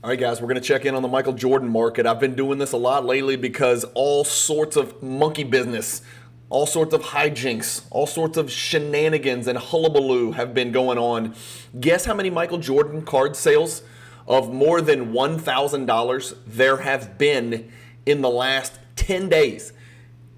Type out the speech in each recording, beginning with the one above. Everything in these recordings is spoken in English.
All right, guys, we're going to check in on the Michael Jordan market. I've been doing this a lot lately because all sorts of monkey business, all sorts of hijinks, all sorts of shenanigans and hullabaloo have been going on. Guess how many Michael Jordan card sales of more than $1,000 there have been in the last 10 days?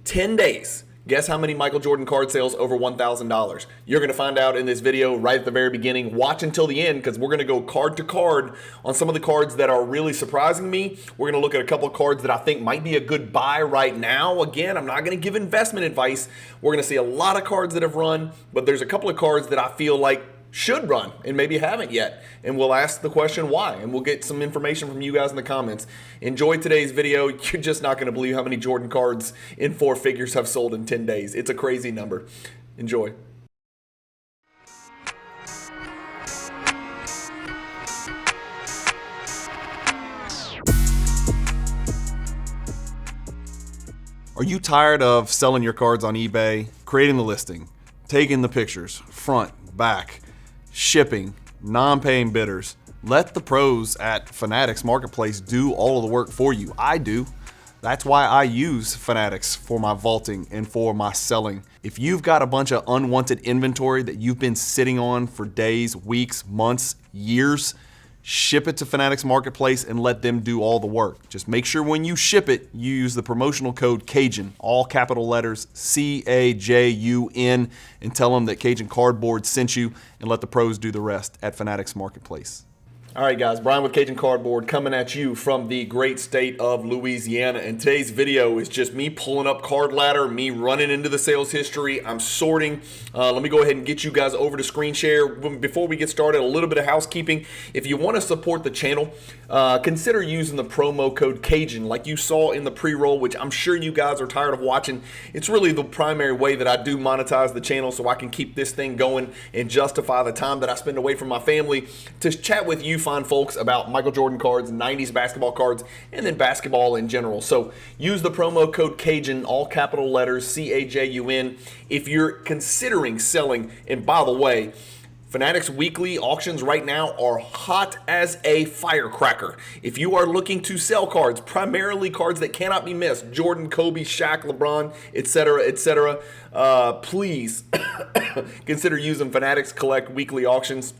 10 days. Guess how many Michael Jordan card sales over $1,000? You're going to find out in this video right at the very beginning. Watch until the end because we're going to go card to card on some of the cards that are really surprising me. We're going to look at a couple of cards that I think might be a good buy right now. Again, I'm not going to give investment advice. We're going to see a lot of cards that have run, but there's a couple of cards that I feel like should run and maybe haven't yet, and we'll ask the question why, and we'll get some information from you guys in the comments. Enjoy today's video. You're just not going to believe how many Jordan cards in 4 figures have sold in 10 days. It's a crazy number. Enjoy. Are you tired of selling your cards on eBay, creating the listing, taking the pictures, front, back, shipping, non-paying bidders? Let the pros at Fanatics Marketplace do all of the work for you. I do. That's why I use Fanatics for my vaulting and for my selling. If you've got a bunch of unwanted inventory that you've been sitting on for days, weeks, months, years, ship it to Fanatics Marketplace and let them do all the work. Just make sure when you ship it, you use the promotional code Cajun, all capital letters, C-A-J-U-N, and tell them that Cajun Cardboard sent you, and let the pros do the rest at Fanatics Marketplace. All right, guys, Brian with Cajun Cardboard coming at you from the great state of Louisiana. And today's video is just me pulling up Card Ladder, me running into the sales history. I'm sorting. Let me go ahead and get you guys over to screen share. Before we get started, a little bit of housekeeping. If you want to support the channel, consider using the promo code Cajun like you saw in the pre-roll, which I'm sure you guys are tired of watching. It's really the primary way that I do monetize the channel so I can keep this thing going and justify the time that I spend away from my family to chat with you fine folks about Michael Jordan cards, 90s basketball cards, and then basketball in general. So use the promo code Cajun, all capital letters, C-A-J-U-N, if you're considering selling. And by the way, Fanatics weekly auctions right now are hot as a firecracker. If you are looking to sell cards, primarily cards that cannot be missed, Jordan, Kobe, Shaq, LeBron, etc., please consider using Fanatics Collect weekly auctions.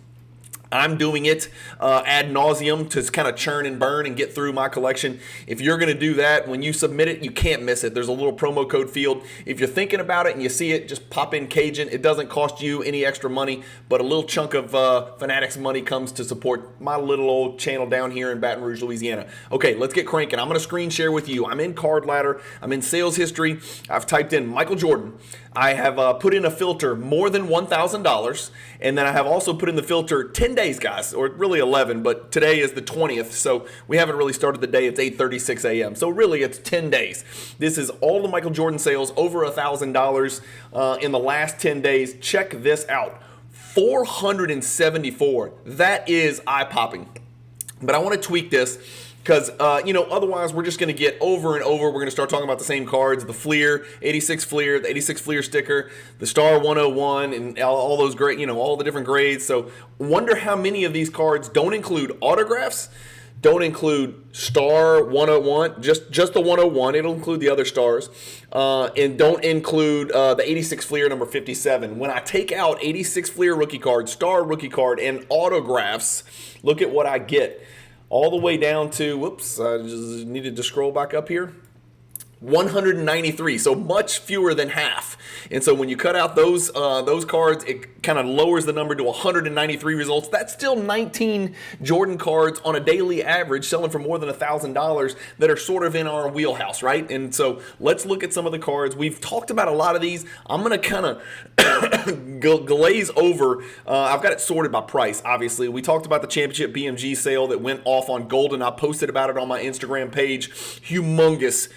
I'm doing it ad nauseum to kind of churn and burn and get through my collection. If you're going to do that, when you submit it, you can't miss it. There's a little promo code field. If you're thinking about it and you see it, just pop in Cajun. It doesn't cost you any extra money, but a little chunk of Fanatics money comes to support my little old channel down here in Baton Rouge, Louisiana. Okay, let's get cranking. I'm going to screen share with you. I'm in Card Ladder. I'm in Sales History. I've typed in Michael Jordan. I have put in a filter more than $1,000, and then I have also put in the filter 10 days, guys, or really 11, but today is the 20th, so we haven't really started the day. It's 8:36 a.m., so really it's 10 days. This is all the Michael Jordan sales over $1,000 in the last 10 days. Check this out, 474. That is eye-popping, but I want to tweak this. Because, otherwise we're just going to get over and over. We're going to start talking about the same cards, the Fleer, 86 Fleer, the 86 Fleer sticker, the Star 101, and all those great, all the different grades. So wonder how many of these cards don't include autographs, don't include Star 101, just the 101. It'll include the other stars, and don't include the 86 Fleer number 57. When I take out 86 Fleer rookie card, Star rookie card, and autographs, look at what I get. All the way down to, whoops, I just needed to scroll back up here. 193, so much fewer than half. And so when you cut out those cards, it kind of lowers the number to 193 results. That's still 19 Jordan cards on a daily average selling for more than $1,000 that are sort of in our wheelhouse, right? And so let's look at some of the cards. We've talked about a lot of these. I'm going to kind of glaze over. I've got it sorted by price, obviously. We talked about the championship BMG sale that went off on Golden. I posted about it on my Instagram page. Humongous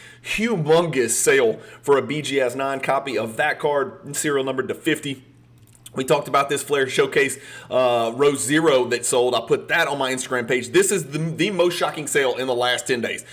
sale for a BGS 9 copy of that card, serial numbered to 50. We talked about this Flair Showcase Row 0 that sold. I put that on my Instagram page. This is the most shocking sale in the last 10 days.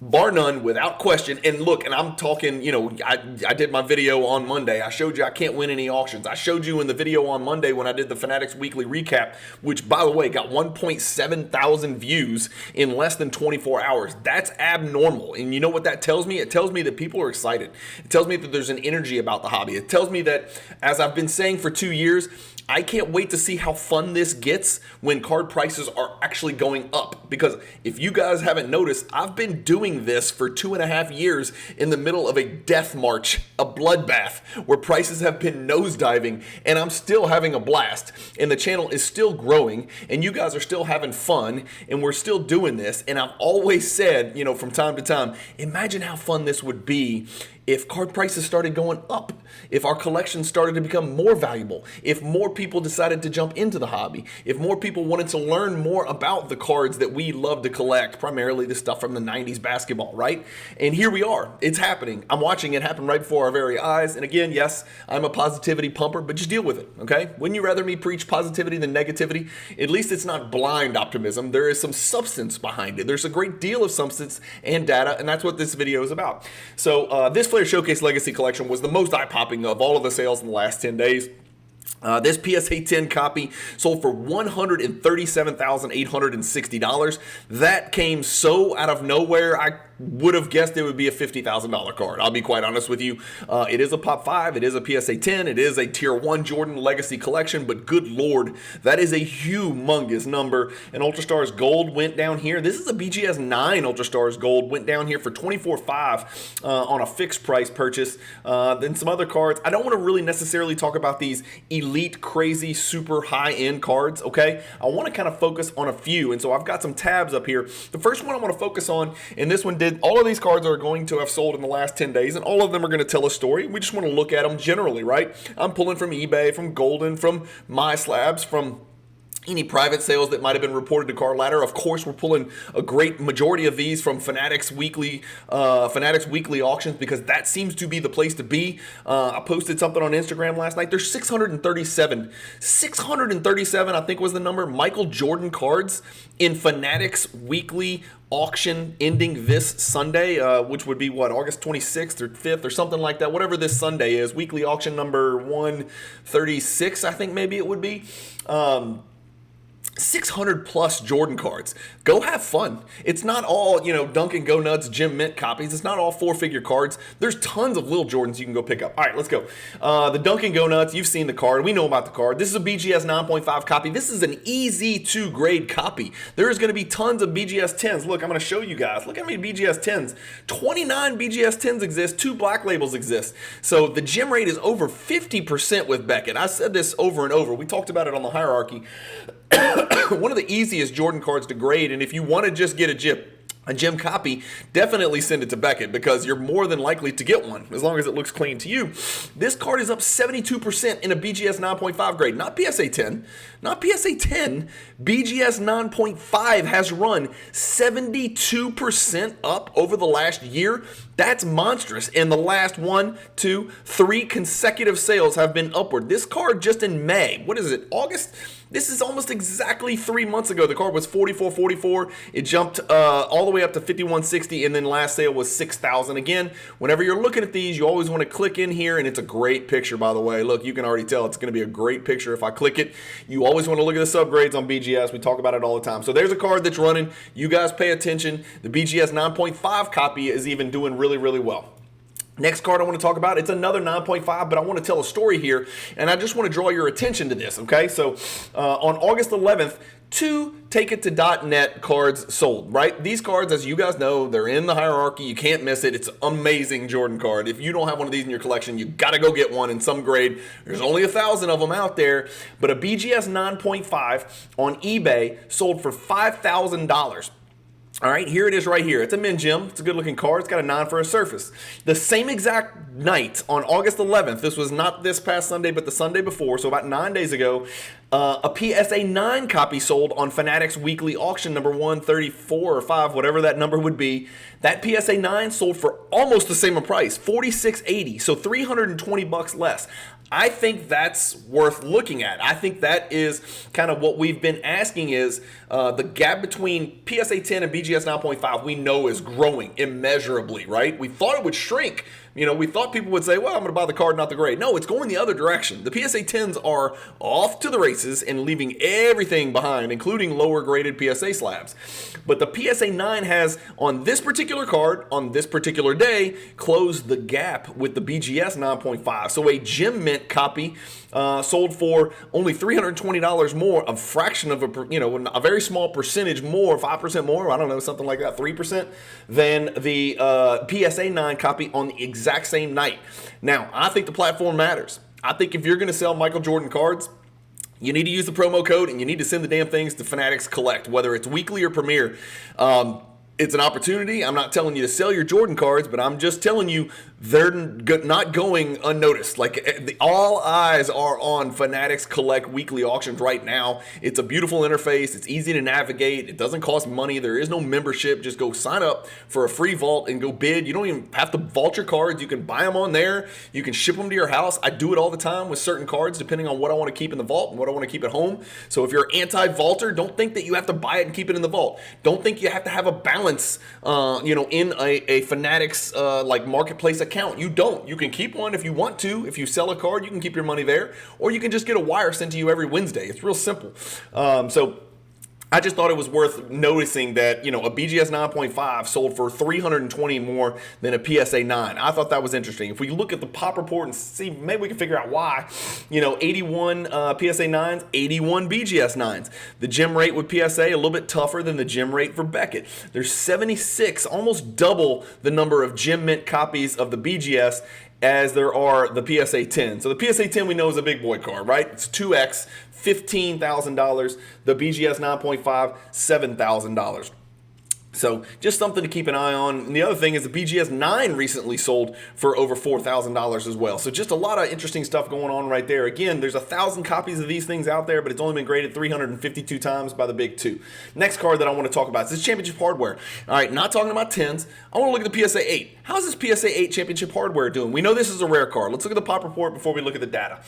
bar none, without question. And look, and I'm talking, you know, I did my video on Monday. I showed you I can't win any auctions. I showed you in the video on Monday when I did the Fanatics Weekly Recap, which, by the way, got 1.7 thousand views in less than 24 hours. That's abnormal. And you know what that tells me? It tells me that people are excited. It tells me that there's an energy about the hobby. It tells me that, as I've been saying for 2 years, I can't wait to see how fun this gets when card prices are actually going up. Because if you guys haven't noticed, I've been doing this for 2.5 years in the middle of a death march, a bloodbath, where prices have been nosediving, and I'm still having a blast. And the channel is still growing, and you guys are still having fun, and we're still doing this. And I've always said, you know, from time to time, imagine how fun this would be if card prices started going up, if our collection started to become more valuable, if more people decided to jump into the hobby, if more people wanted to learn more about the cards that we love to collect, primarily the stuff from the 90s basketball, right? And here we are. It's happening. I'm watching it happen right before our very eyes. And again, yes, I'm a positivity pumper, but just deal with it, okay? Wouldn't you rather me preach positivity than negativity? At least it's not blind optimism. There is some substance behind it. There's a great deal of substance and data, and that's what this video is about. So this Flair Showcase Legacy Collection was the most eye-popping of all of the sales in the last 10 days. This PSA 10 copy sold for $137,860. That came so out of nowhere, I would have guessed it would be a $50,000 card. I'll be quite honest with you. It is a Pop 5, it is a PSA 10, it is a Tier 1 Jordan Legacy Collection, but good Lord, that is a humongous number. And Ultra Stars Gold went down here. This is a BGS 9 Ultra Stars Gold, went down here for $24,500 on a fixed price purchase. Then some other cards. I don't want to really necessarily talk about these elite, crazy, super high-end cards, okay? I want to kind of focus on a few, and so I've got some tabs up here. The first one I want to focus on, and this one did, all of these cards are going to have sold in the last 10 days, and all of them are going to tell a story. We just want to look at them generally, right? I'm pulling from eBay, from Golden, from My Slabs, from any private sales that might have been reported to Card Ladder. Of course, we're pulling a great majority of these from Fanatics Weekly auctions, because that seems to be the place to be. I posted something on Instagram last night. There's 637, I think was the number, Michael Jordan cards in Fanatics Weekly auction ending this Sunday, which would be what, August 26th or 5th or something like that, whatever this Sunday is. Weekly auction number 136, I think maybe it would be. 600 plus Jordan cards. Go have fun. It's not all, you know, Duncan Go Nuts, Jim Mint copies. It's not all four-figure cards. There's tons of little Jordans you can go pick up. All right, let's go. The Duncan Go Nuts, you've seen the card. We know about the card. This is a BGS 9.5 copy. This is an easy to grade copy. There is going to be tons of BGS 10s. Look, I'm going to show you guys. Look how many BGS 10s. 29 BGS 10s exist. 2 black labels exist. So the gem rate is over 50% with Beckett. I said this over and over. We talked about it on the hierarchy. One of the easiest Jordan cards to grade, and if you want to just get a gem copy, definitely send it to Beckett, because you're more than likely to get one as long as it looks clean to you. This card is up 72% in a BGS 9.5 grade, not PSA 10, not PSA 10. BGS 9.5 has run 72% up over the last year. That's monstrous. And the last 1, 2, 3 consecutive sales have been upward. This card just in May, what is it, August? This is almost exactly 3 months ago. The card was $44.44. It jumped all the way up to $51.60, and then last sale was $6,000. Again, whenever you're looking at these, you always want to click in here, and it's a great picture, by the way. Look, you can already tell it's going to be a great picture if I click it. You always want to look at the subgrades on BGS. We talk about it all the time. So there's a card that's running. You guys pay attention. The BGS 9.5 copy is even doing really, really well. Next card I want to talk about, it's another 9.5, but I want to tell a story here, and I just want to draw your attention to this, okay? So on August 11th, 2 Take It to .net cards sold, right? These cards, as you guys know, they're in the hierarchy. You can't miss it. It's an amazing Jordan card. If you don't have one of these in your collection, you got to go get one in some grade. There's only 1,000 of them out there, but a BGS 9.5 on eBay sold for $5,000. All right, here it is right here. It's a Min Gem. It's a good-looking card. It's got a 9 for a surface. The same exact night, on August 11th, this was not this past Sunday, but the Sunday before, so about 9 days ago, a PSA 9 copy sold on Fanatics Weekly Auction number 134 or 5, whatever that number would be. That PSA 9 sold for almost the same price, $46.80, so $320 less. I think that's worth looking at. I think that is kind of what we've been asking is the gap between PSA 10 and BGS 9.5 we know is growing immeasurably, right? We thought it would shrink. We thought people would say, well, I'm going to buy the card, not the grade. No, it's going the other direction. The PSA 10s are off to the races and leaving everything behind, including lower graded PSA slabs. But the PSA 9 has, on this particular card, on this particular day, closed the gap with the BGS 9.5. So a gem mint copy sold for only $320 more, a fraction of a very small percentage more, 5% more, I don't know, something like that, 3%, than the PSA 9 copy on the exact same night. Now, I think the platform matters. I think if you're going to sell Michael Jordan cards, you need to use the promo code and you need to send the damn things to Fanatics Collect, whether it's weekly or premier. It's an opportunity. I'm not telling you to sell your Jordan cards, but I'm just telling you they're not going unnoticed. Like, all eyes are on Fanatics Collect weekly auctions right now. It's a beautiful interface. It's easy to navigate. It doesn't cost money. There is no membership. Just go sign up for a free vault and go bid. You don't even have to vault your cards. You can buy them on there. You can ship them to your house. I do it all the time with certain cards, depending on what I want to keep in the vault and what I want to keep at home. So if you're anti-vaulter, don't think that you have to buy it and keep it in the vault. Don't think you have to have a balance in a Fanatics like marketplace account. You don't. You can keep one if you want to. If you sell a card, you can keep your money there, or you can just get a wire sent to you every Wednesday. It's real simple. So I just thought it was worth noticing that, a BGS 9.5 sold for $320 more than a PSA 9. I thought that was interesting. If we look at the pop report and see, maybe we can figure out why. 81 PSA 9s, 81 BGS 9s. The gem rate with PSA a little bit tougher than the gem rate for Beckett. There's 76, almost double the number of gem mint copies of the BGS as there are the PSA 10. So the PSA 10 we know is a big boy card, right? It's 2X, $15,000. The BGS 9.5, $7,000. So just something to keep an eye on. And the other thing is the BGS 9 recently sold for over $4,000 as well. So just a lot of interesting stuff going on right there. Again, there's 1,000 copies of these things out there, but it's only been graded 352 times by the big two. Next card that I want to talk about is this championship hardware. All right, not talking about 10s. I want to look at the PSA 8. How's this PSA 8 championship hardware doing? We know this is a rare card. Let's look at the pop report before we look at the data.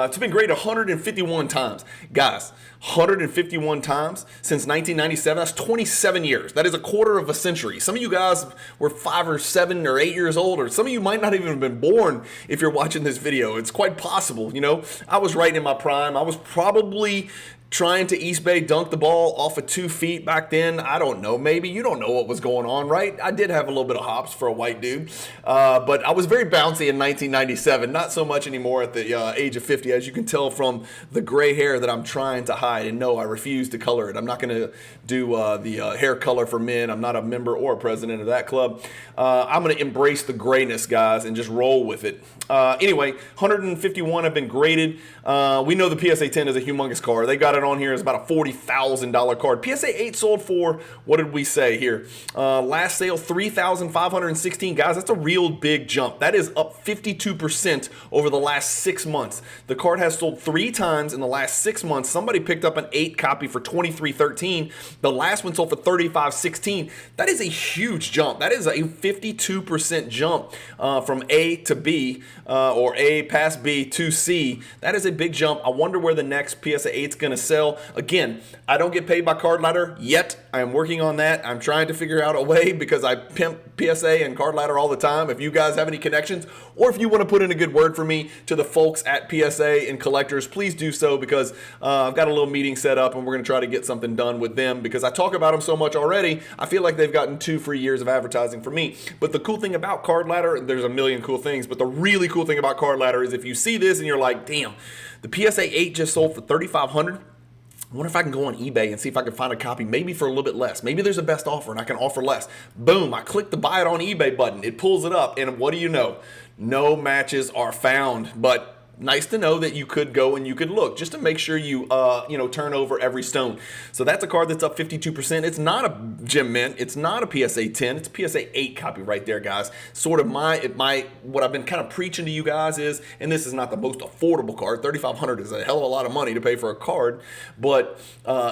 It's been graded 151 times. Guys, 151 times since 1997. That's 27 years. That is a quarter of a century. Some of you guys were 5 or 7 or 8 years old, or some of you might not even have been born if you're watching this video. It's quite possible. I was right in my prime. I was probably trying to East Bay dunk the ball off of 2 feet back then. I don't know. Maybe you don't know what was going on, right? I did have a little bit of hops for a white dude, but I was very bouncy in 1997. Not so much anymore at the age of 50, as you can tell from the gray hair that I'm trying to hide. And no, I refuse to color it. I'm not going to do the hair color for men. I'm not a member or a president of that club. I'm going to embrace the grayness, guys, and just roll with it. Anyway, 151 have been graded. We know the PSA 10 is a humongous card. They got it on here is about a $40,000 card. PSA 8 sold for, what did we say here? Last sale, $3,516. Guys, that's a real big jump. That is up 52% over the last 6 months. The card has sold 3 times in the last 6 months. Somebody picked up an 8 copy for $23.13. The last one sold for $35.16. That is a huge jump. That is a 52% jump from A to B, or A past B to C. That is a big jump. I wonder where the next PSA 8 is going to sell. Again, I don't get paid by Card Ladder yet. I am working on that. I'm trying to figure out a way, because I pimp PSA and Card Ladder all the time. If you guys have any connections, or if you want to put in a good word for me to the folks at PSA and collectors, please do so, because I've got a little meeting set up and we're going to try to get something done with them, because I talk about them so much already. I feel like they've gotten 2 free years of advertising for me. But the cool thing about Card Ladder, there's a million cool things, but the really cool thing about Card Ladder is if you see this and you're like, damn, the PSA 8 just sold for $3,500. I wonder if I can go on eBay and see if I can find a copy, maybe for a little bit less. Maybe there's a best offer and I can offer less. Boom, I click the buy it on eBay button. It pulls it up, and what do you know? No matches are found, but nice to know that you could go and you could look just to make sure you turn over every stone. So that's a card that's up 52%. It's not a gem mint. It's not a PSA 10. It's a PSA 8 copy right there, guys. Sort of what I've been kind of preaching to you guys is, and this is not the most affordable card. $3,500 is a hell of a lot of money to pay for a card, but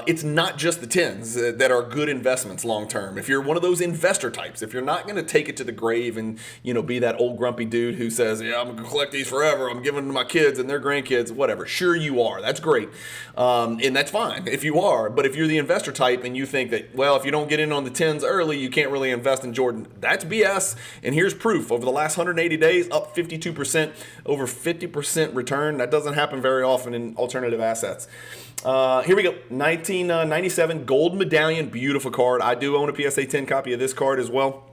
it's not just the 10s that are good investments long term. If you're one of those investor types, if you're not going to take it to the grave and be that old grumpy dude who says, yeah, I'm going to collect these forever, I'm giving them to my kids, kids and their grandkids, whatever. Sure, you are. That's great. And that's fine if you are. But if you're the investor type and you think that, well, if you don't get in on the 10s early, you can't really invest in Jordan, that's BS. And here's proof. Over the last 180 days, up 52%, over 50% return. That doesn't happen very often in alternative assets. Here we go. 1997 gold medallion. Beautiful card. I do own a PSA 10 copy of this card as well.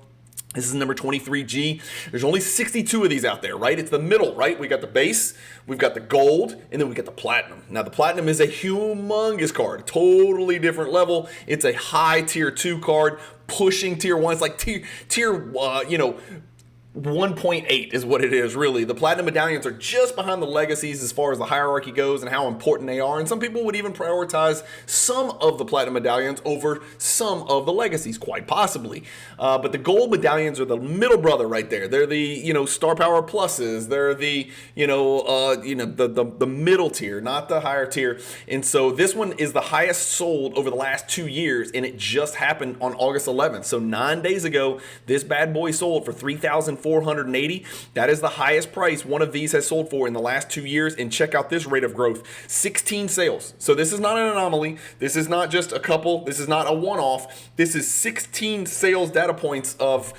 This is number 23G. There's only 62 of these out there, right? It's the middle, right? We got the base, we've got the gold, and then we got the platinum. Now, the platinum is a humongous card, totally different level. It's a high tier 2 card, pushing tier 1. It's like tier 1.8 is what it is, really. The platinum medallions are just behind the legacies as far as the hierarchy goes and how important they are. And some people would even prioritize some of the platinum medallions over some of the legacies, quite possibly. But the gold medallions are the middle brother right there. They're the, Star Power Pluses. They're the, the middle tier, not the higher tier. And so this one is the highest sold over the last 2 years, and it just happened on August 11th. So 9 days ago, this bad boy sold for $3,480. That is the highest price one of these has sold for in the last 2 years. And check out this rate of growth, 16 sales. So this is not an anomaly. This is not just a couple. This is not a one-off. This is 16 sales data points of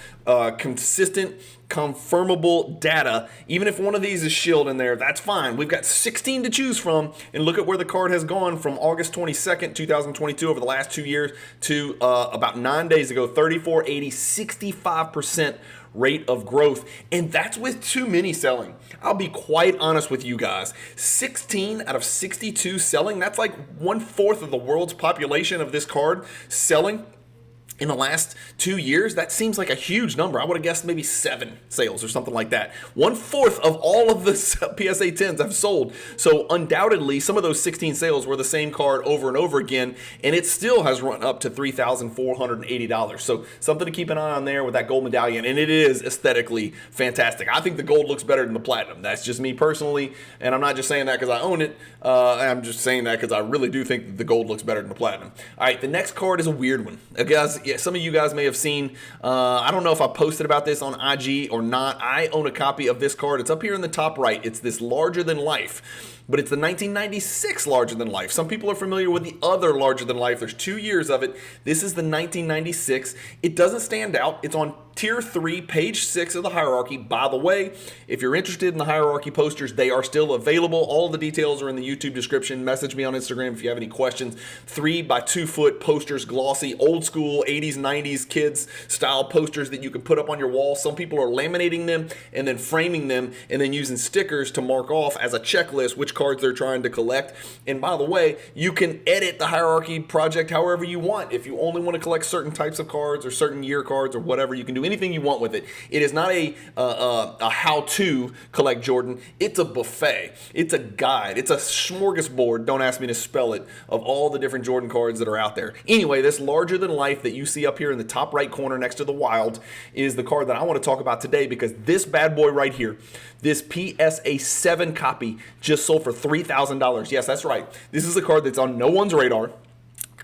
consistent, confirmable data. Even if one of these is shilled in there, that's fine. We've got 16 to choose from, and look at where the card has gone from August 22nd, 2022 over the last 2 years to about 9 days ago, 3480, 65% rate of growth, and that's with too many selling. I'll be quite honest with you guys. 16 out of 62 selling, that's like 1/4 of the world's population of this card selling in the last 2 years. That seems like a huge number. I would have guessed maybe 7 sales or something like that. 1/4 of all of the PSA 10s have sold. So undoubtedly, some of those 16 sales were the same card over and over again, and it still has run up to $3,480. So something to keep an eye on there with that gold medallion, and it is aesthetically fantastic. I think the gold looks better than the platinum. That's just me personally, and I'm not just saying that because I own it. I'm just saying that because I really do think that the gold looks better than the platinum. All right, the next card is a weird one. Guys, yeah, some of you guys may have seen, I don't know if I posted about this on IG or not. I own a copy of this card. It's up here in the top right. It's this larger than life, but it's the 1996 larger than life. Some people are familiar with the other larger than life. There's 2 years of it. This is the 1996. It doesn't stand out. It's on tier 3, page 6 of the hierarchy. By the way, if you're interested in the hierarchy posters, they are still available. All the details are in the YouTube description. Message me on Instagram if you have any questions. 3 by 2 foot posters, glossy, old school 80s, 90s kids style posters that you can put up on your wall. Some people are laminating them and then framing them and then using stickers to mark off as a checklist which cards they're trying to collect. And by the way, you can edit the hierarchy project however you want. If you only want to collect certain types of cards or certain year cards or whatever, you can do anything you want with it. It is not a how-to collect Jordan. It's a buffet. It's a guide. It's a smorgasbord, don't ask me to spell it, of all the different Jordan cards that are out there. Anyway, this larger than life that you see up here in the top right corner next to the Wild is the card that I want to talk about today, because this bad boy right here, this PSA 7 copy, just sold for $3,000. Yes, that's right. This is a card that's on no one's radar.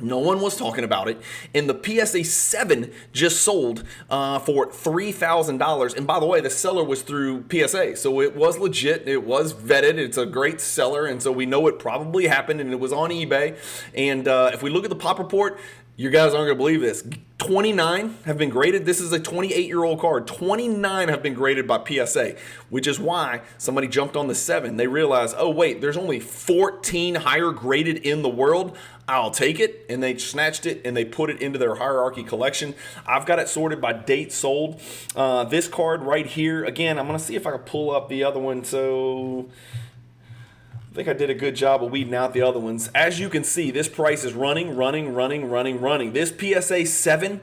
No one was talking about it, and the PSA 7 just sold for $3,000. And by the way, the seller was through PSA, so it was legit. It was vetted. It's a great seller, and so we know it probably happened, and it was on eBay. And if we look at the pop report, you guys aren't going to believe this. 29 have been graded. This is a 28-year-old card. 29 have been graded by PSA, which is why somebody jumped on the 7. They realized, oh, wait, there's only 14 higher graded in the world. I'll take it. And they snatched it and they put it into their hierarchy collection. I've got it sorted by date sold. This card right here, again, I'm going to see if I can pull up the other one. So I think I did a good job of weeding out the other ones. As you can see, this price is running. This PSA 7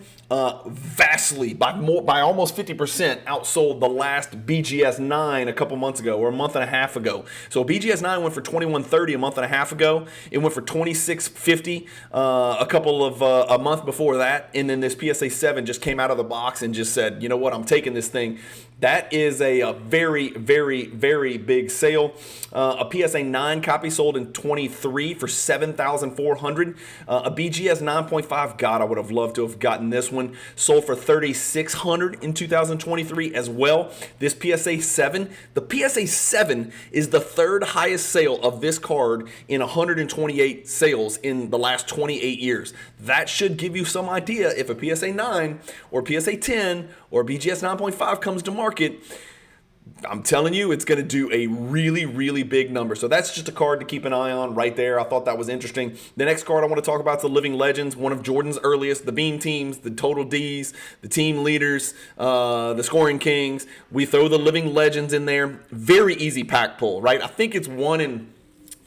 vastly, by almost 50%, outsold the last BGS 9 a couple months ago, or a month and a half ago. So BGS 9 went for $21.30 a month and a half ago. It went for $26.50 a month before that. And then this PSA 7 just came out of the box and just said, you know what, I'm taking this thing. That is a very, very, very big sale. A PSA 9 copy sold in 23 for $7,400. A BGS 9.5, God, I would have loved to have gotten this one. one sold for $3,600 in 2023 as well. This PSA 7, the PSA 7 is the third highest sale of this card in 128 sales in the last 28 years. That should give you some idea if a PSA 9 or PSA 10 or BGS 9.5 comes to market. I'm telling you, it's going to do a really, really big number. So that's just a card to keep an eye on right there. I thought that was interesting. The next card I want to talk about is the Living Legends, one of Jordan's earliest, the Beam Teams, the Total Ds, the Team Leaders, the Scoring Kings. We throw the Living Legends in there. Very easy pack pull, right? I think it's 1 in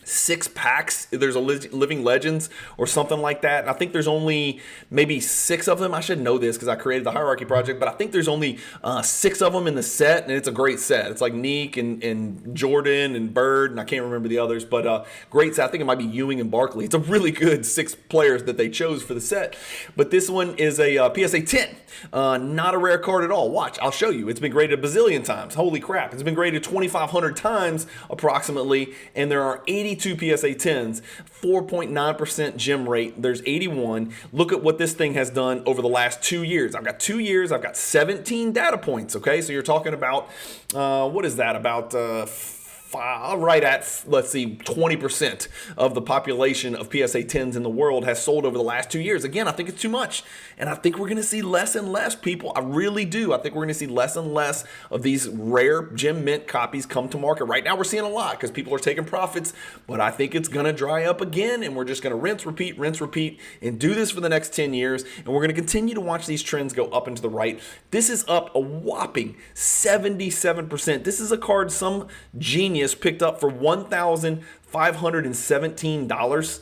6 packs. There's a Living Legends or something like that. I think there's only maybe 6 of them. I should know this because I created the Hierarchy Project, but I think there's only 6 of them in the set, and it's a great set. It's like Neek and Jordan and Bird, and I can't remember the others, but great set. I think it might be Ewing and Barkley. It's a really good 6 players that they chose for the set. But this one is a PSA 10. Not a rare card at all. Watch, I'll show you. It's been graded a bazillion times. Holy crap. It's been graded 2,500 times approximately, and there are 82 PSA 10s, 4.9% gem rate. There's 81. Look at what this thing has done over the last 2 years. I've got 2 years. I've got 17 data points, okay? So you're talking about, what is that? About right at, let's see, 20% of the population of PSA 10s in the world has sold over the last 2 years. Again, I think it's too much. And I think we're going to see less and less, people. I really do. I think we're going to see less and less of these rare gem mint copies come to market. Right now we're seeing a lot because people are taking profits, but I think it's going to dry up again, and we're just going to rinse, repeat, and do this for the next 10 years. And we're going to continue to watch these trends go up and to the right. This is up a whopping 77%. This is a card some genius picked up for $1,517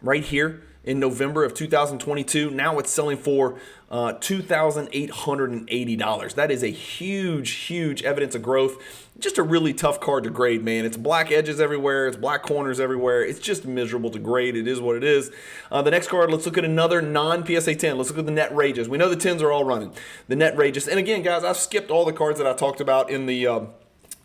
right here in November of 2022. Now it's selling for $2,880. That is a huge evidence of growth. Just a really tough card to grade, man. It's black edges everywhere. It's black corners everywhere. It's just miserable to grade. It is what it is. The next card, let's look at another non-PSA 10. Let's look at the Net Rages. We know the 10s are all running. The Net Rages. And again, guys, I've skipped all the cards that I talked about in the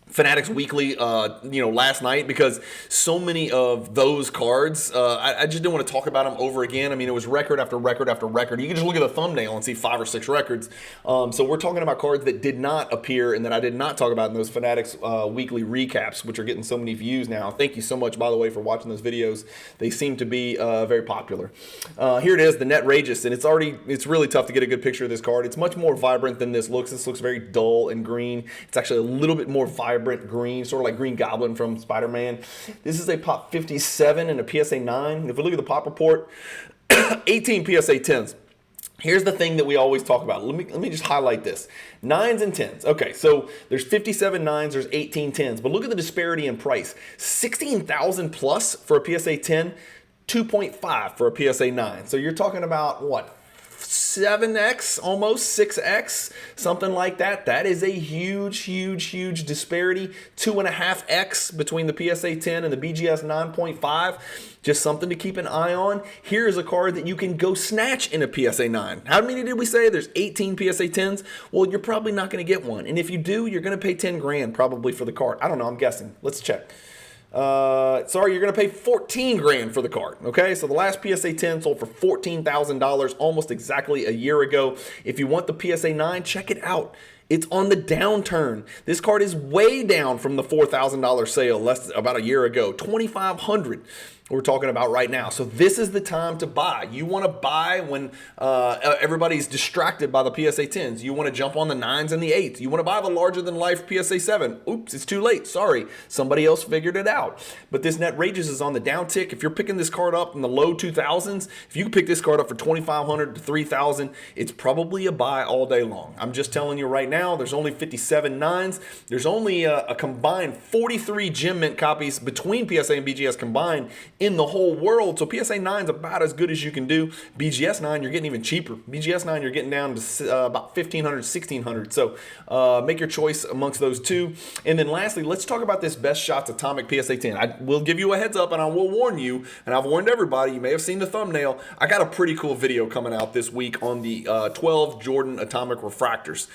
Fanatics Weekly, last night, because so many of those cards, I just didn't want to talk about them over again. I mean, it was record after record after record. You can just look at the thumbnail and see 5 or 6 records. So we're talking about cards that did not appear and that I did not talk about in those Fanatics Weekly recaps, which are getting so many views now. Thank you so much, by the way, for watching those videos. They seem to be very popular. Here it is, the Net Rages, and it's really tough to get a good picture of this card. It's much more vibrant than this looks. This looks very dull and green. It's actually a little bit more vibrant green, sort of like Green Goblin from Spider-Man. This is a Pop 57 and a PSA 9. If we look at the Pop report, 18 PSA 10s. Here's the thing that we always talk about. Let me just highlight this. 9s and 10s. Okay, so there's 57 9s, there's 18 10s. But look at the disparity in price. 16,000 plus for a PSA 10, 2.5 for a PSA 9. So you're talking about what? 7x, almost 6x, something like that. That is a huge disparity. 2.5x between the PSA 10 and the BGS 9.5. Just something to keep an eye on. Here is a card that you can go snatch in a PSA 9. How many did we say? There's 18 PSA 10s. Well, you're probably not going to get one. And if you do, you're going to pay 10 grand probably for the card. I don't know. I'm guessing. Let's check. Sorry, you're going to pay 14 grand for the card. Okay, so the last PSA 10 sold for $14,000 almost exactly a year ago. If you want the PSA 9, check it out. It's on the downturn. This card is way down from the $4,000 sale about a year ago. $2,500 we're talking about right now. So this is the time to buy. You want to buy when everybody's distracted by the PSA 10s. You want to jump on the 9s and the 8s. You want to buy the larger than life PSA 7. Oops, it's too late. Sorry. Somebody else figured it out. But this Net Rages is on the downtick. If you're picking this card up in the low 2000s, if you pick this card up for $2,500 to $3,000, it's probably a buy all day long. I'm just telling you right now, there's only 57 9s. There's only a combined 43 gem mint copies between PSA and BGS combined in the whole world. So PSA 9 is about as good as you can do. BGS 9, you're getting even cheaper. BGS 9, you're getting down to about $1,500, $1,600. So make your choice amongst those two. And then lastly, let's talk about this Best Shots Atomic PSA 10. I will give you a heads up and I will warn you, and I've warned everybody, you may have seen the thumbnail. I got a pretty cool video coming out this week on the 12 Jordan Atomic Refractors.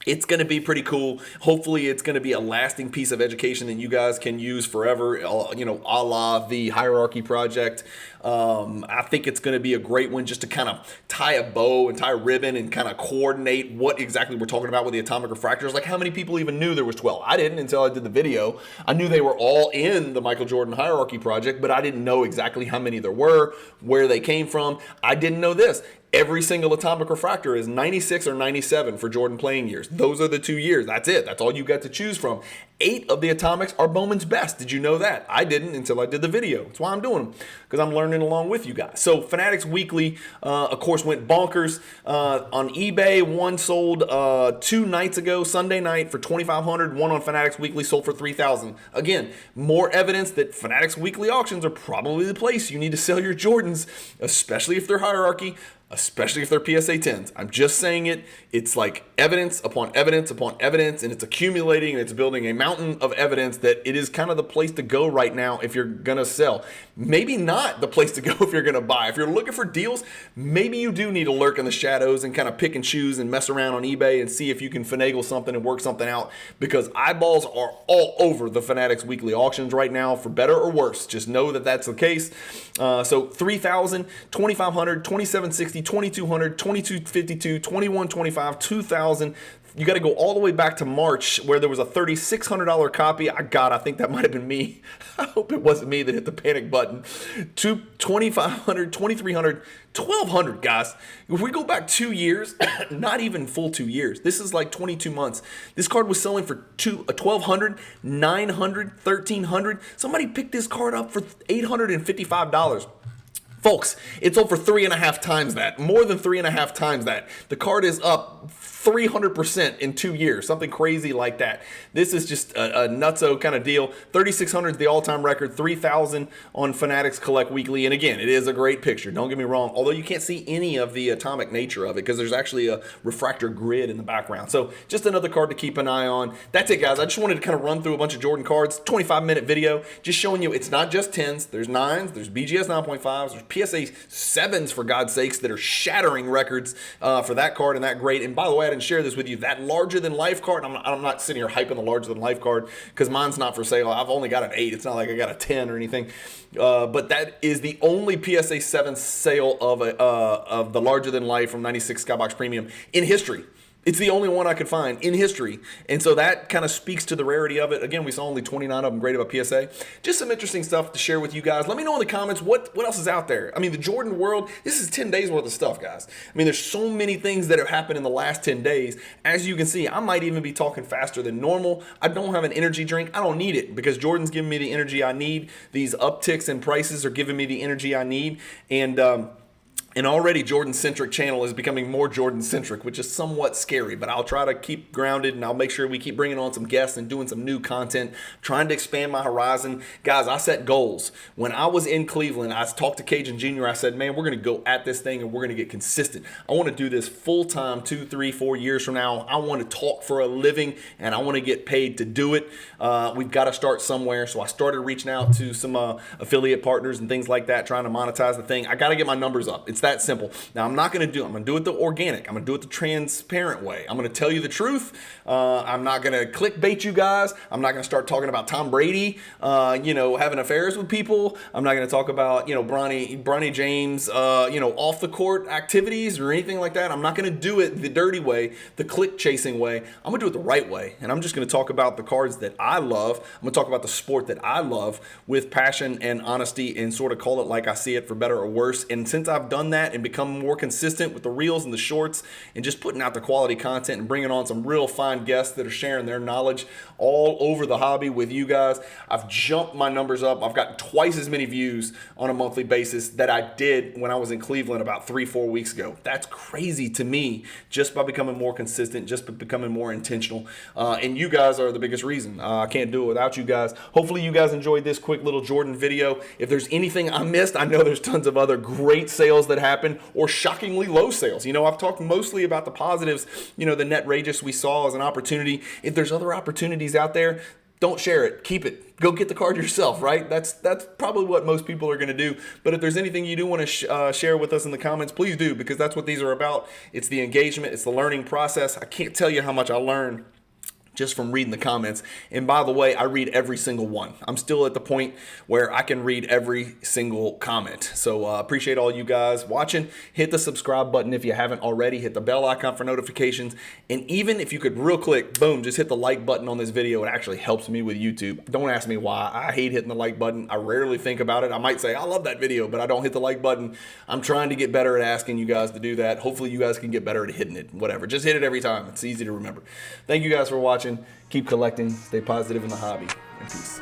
It's going to be pretty cool. Hopefully, it's going to be a lasting piece of education that you guys can use forever, you know, a la the Hierarchy Project. I think it's going to be a great one just to kind of tie a bow and tie a ribbon and kind of coordinate what exactly we're talking about with the atomic refractors. Like, how many people even knew there was 12? I didn't until I did the video. I knew they were all in the Michael Jordan Hierarchy Project, but I didn't know exactly how many there were, where they came from. I didn't know this. Every single atomic refractor is 96 or 97 for Jordan playing years. Those are the 2 years. That's it. That's all you got to choose from. 8 of the atomics are Bowman's best. Did you know that? I didn't until I did the video. That's why I'm doing them, because I'm learning along with you guys. So Fanatics Weekly, of course, went bonkers. On eBay, one sold 2 nights ago, Sunday night, for $2,500. One on Fanatics Weekly sold for $3,000. Again, more evidence that Fanatics Weekly auctions are probably the place you need to sell your Jordans, especially if they're hierarchy, especially if they're PSA 10s. I'm just saying it. It's like evidence upon evidence upon evidence, and it's accumulating, and it's building a mountain of evidence that it is kind of the place to go right now if you're going to sell. Maybe not the place to go if you're going to buy. If you're looking for deals, maybe you do need to lurk in the shadows and kind of pick and choose and mess around on eBay and see if you can finagle something and work something out, because eyeballs are all over the Fanatics Weekly auctions right now, for better or worse. Just know that that's the case. So 3,000, 2,500, 2,760, 2,200, 2,252, 2,125, 2,000. You got to go all the way back to March, where there was a $3,600 copy. I think that might have been me. I hope it wasn't me that hit the panic button. 2,500, 2,300, 1,200, guys. If we go back 2 years, not even full 2 years. This is like 22 months. This card was selling for $1,200, $900, $1,300. Somebody picked this card up for $855. Folks, it's over 3.5 times that, more than 3.5 times that. The card is up 300% in 2 years, something crazy like that. This is just a nutso kind of deal. 3,600 is the all-time record, 3,000 on Fanatics Collect Weekly. And again, it is a great picture, don't get me wrong, although you can't see any of the atomic nature of it because there's actually a refractor grid in the background. So just another card to keep an eye on. That's it, guys. I just wanted to kind of run through a bunch of Jordan cards, 25-minute video, just showing you it's not just 10s, there's 9s, there's BGS 9.5s, there's PSA 7s, for God's sakes, that are shattering records for that card and that great. And by the way, I didn't share this with you, that larger than life card, I'm not sitting here hyping the larger than life card because mine's not for sale. I've only got an 8. It's not like I got a 10 or anything. But that is the only PSA 7 sale of the larger than life from 96 Skybox Premium in history. It's the only one I could find in history. And so that kind of speaks to the rarity of it. Again, we saw only 29 of them graded by PSA. Just some interesting stuff to share with you guys. Let me know in the comments what else is out there. I mean, the Jordan world, this is 10 days worth of stuff, guys. I mean, there's so many things that have happened in the last 10 days. As you can see, I might even be talking faster than normal. I don't have an energy drink. I don't need it because Jordan's giving me the energy I need. These upticks in prices are giving me the energy I need. And already Jordan-centric channel is becoming more Jordan-centric, which is somewhat scary, but I'll try to keep grounded, and I'll make sure we keep bringing on some guests and doing some new content, trying to expand my horizon. Guys, I set goals. When I was in Cleveland, I talked to Cajun Jr. I said, man, we're going to go at this thing, and we're going to get consistent. I want to do this full-time 2, 3, 4 years from now. I want to talk for a living, and I want to get paid to do it. We've got to start somewhere, so I started reaching out to some affiliate partners and things like that, trying to monetize the thing. I got to get my numbers up. It's that simple. Now, I'm going to do it the organic. I'm going to do it the transparent way. I'm going to tell you the truth. I'm not going to clickbait you guys. I'm not going to start talking about Tom Brady, having affairs with people. I'm not going to talk about, Bronny James, off the court activities or anything like that. I'm not going to do it the dirty way, the click chasing way. I'm going to do it the right way. And I'm just going to talk about the cards that I love. I'm going to talk about the sport that I love with passion and honesty and sort of call it like I see it, for better or worse. And since I've done that and become more consistent with the reels and the shorts and just putting out the quality content and bringing on some real fine guests that are sharing their knowledge all over the hobby with you guys, I've jumped my numbers up. I've got twice as many views on a monthly basis that I did when I was in Cleveland about 3-4 weeks ago. That's crazy to me, just by becoming more consistent, just by becoming more intentional. And you guys are the biggest reason. I can't do it without you guys. Hopefully you guys enjoyed this quick little Jordan video. If there's anything I missed, I know there's tons of other great sales that happen, or shockingly low sales. I've talked mostly about the positives, the net rageous we saw as an opportunity. If there's other opportunities out there, don't share it. Keep it. Go get the card yourself, right? That's probably what most people are going to do. But if there's anything you do want to share with us in the comments, please do, because that's what these are about. It's the engagement. It's the learning process. I can't tell you how much I learned just from reading the comments. And by the way, I read every single one. I'm still at the point where I can read every single comment. So appreciate all you guys watching. Hit the subscribe button if you haven't already. Hit the bell icon for notifications. And even if you could real quick, boom, just hit the like button on this video. It actually helps me with YouTube. Don't ask me why. I hate hitting the like button. I rarely think about it. I might say, I love that video, but I don't hit the like button. I'm trying to get better at asking you guys to do that. Hopefully you guys can get better at hitting it. Whatever. Just hit it every time. It's easy to remember. Thank you guys for watching. Keep collecting. Stay positive in the hobby. And peace.